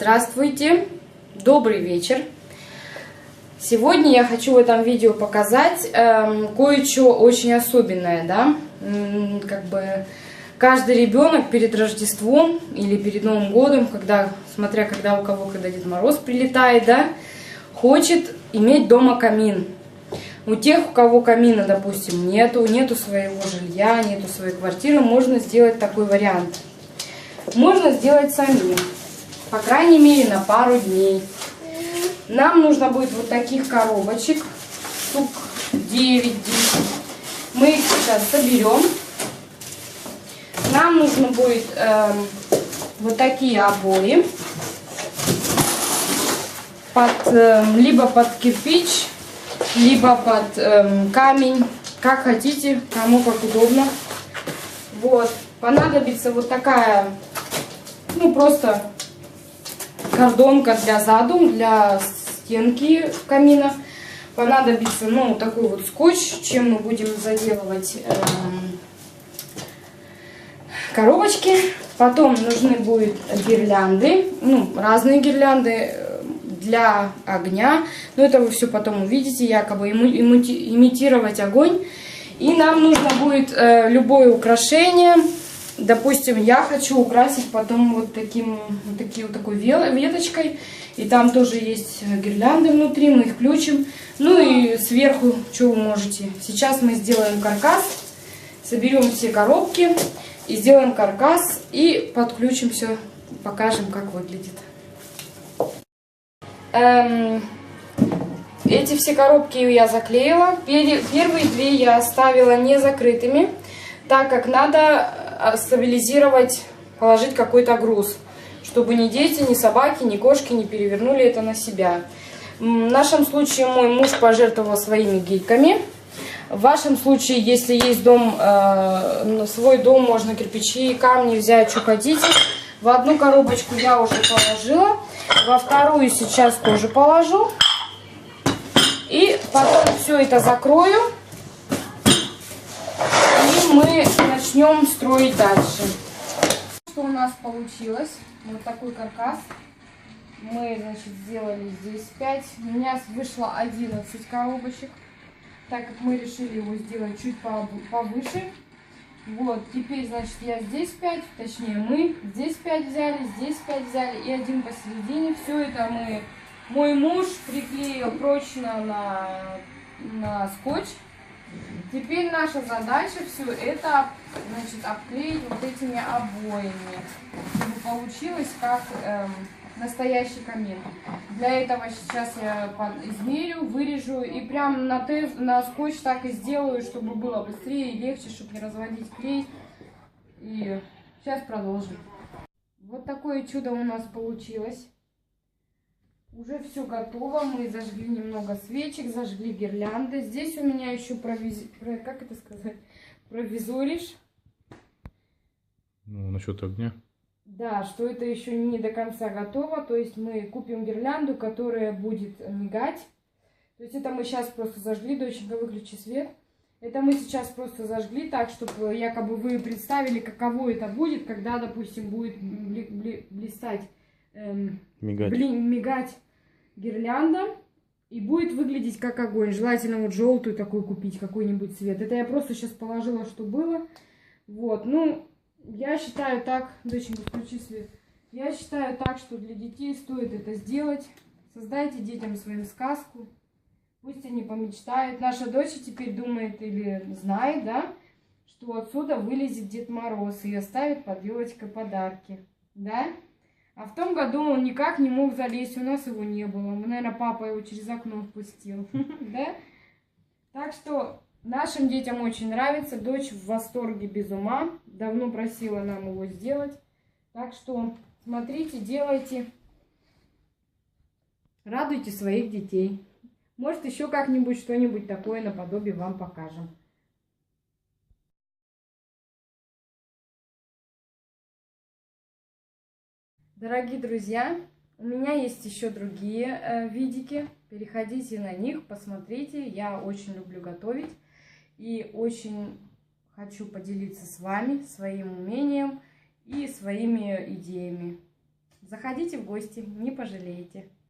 Здравствуйте, добрый вечер. Сегодня я хочу в этом видео показать кое-что очень особенное, да, как бы каждый ребенок перед Рождеством или перед Новым годом, смотря когда у кого, когда Дед Мороз прилетает, да, хочет иметь дома камин. У тех, у кого камина, допустим, нету своего жилья, нету своей квартиры, можно сделать такой вариант. Можно сделать самим, по крайней мере, на пару дней. Нам нужно будет вот таких коробочек, штук 9-10. Мы их сейчас соберем. Нам нужно будет вот такие обои, либо под кирпич, либо под камень, как хотите, кому как удобно. Вот, понадобится вот такая, просто кордонка для задум, для стенки камина. Понадобится, такой вот скотч, чем мы будем заделывать коробочки. Потом нужны будут гирлянды, разные гирлянды для огня. Но это вы все потом увидите, якобы имитировать огонь. И нам нужно будет любое украшение. Допустим, я хочу украсить потом вот такой веточкой. И там тоже есть гирлянды внутри, мы их включим. Ну и сверху, что вы можете. Сейчас мы сделаем каркас, соберем все коробки и сделаем каркас. И подключим все, покажем, как выглядит. Эти все коробки я заклеила. Первые две я оставила не закрытыми, так как надо стабилизировать, положить какой-то груз, чтобы ни дети, ни собаки, ни кошки не перевернули это на себя. В нашем случае мой муж пожертвовал своими гирьками. В вашем случае, если есть дом, свой дом, можно кирпичи и камни взять, что хотите. В одну коробочку я уже положила, во вторую сейчас тоже положу. И потом все это закрою. И мы начнем строить дальше. Что у нас получилось? Вот такой каркас. Мы, сделали здесь 5. У меня вышло 11 коробочек. Так как мы решили его сделать чуть повыше. Вот, теперь, я здесь 5, точнее мы здесь 5 взяли, здесь 5 взяли и один посередине. Все это мой муж приклеил прочно на скотч. Теперь наша задача все это, обклеить вот этими обоями, чтобы получилось как настоящий камин. Для этого сейчас я измерю, вырежу и прям на скотч так и сделаю, чтобы было быстрее и легче, чтобы не разводить клей. И сейчас продолжим. Вот такое чудо у нас получилось. Уже все готово. Мы зажгли немного свечек, зажгли гирлянды. Здесь у меня еще провизоришь. Насчет огня. Да, что это еще не до конца готово. То есть мы купим гирлянду, которая будет мигать. То есть это мы сейчас просто зажгли. Доченька, выключи свет. Это мы сейчас просто зажгли так, чтобы якобы вы представили, каково это будет, когда, допустим, будет блистать, мигать гирлянда. И будет выглядеть как огонь. Желательно вот желтую такую купить, какой-нибудь цвет. Это я просто сейчас положила, что было. Вот, я считаю так, доченька, включи свет. Я считаю так, что для детей стоит это сделать. Создайте детям своим сказку. Пусть они помечтают. Наша дочь теперь думает или знает, да, что отсюда вылезет Дед Мороз и оставит под елочкой подарки. Да? А в том году он никак не мог залезть, у нас его не было. Наверное, папа его через окно впустил. Да? Так что нашим детям очень нравится. Дочь в восторге без ума. Давно просила нам его сделать. Так что смотрите, делайте. Радуйте своих детей. Может, еще как-нибудь что-нибудь такое наподобие вам покажем. Дорогие друзья, у меня есть еще другие видики. Переходите на них, посмотрите. Я очень люблю готовить и очень хочу поделиться с вами своим умением и своими идеями. Заходите в гости, не пожалеете.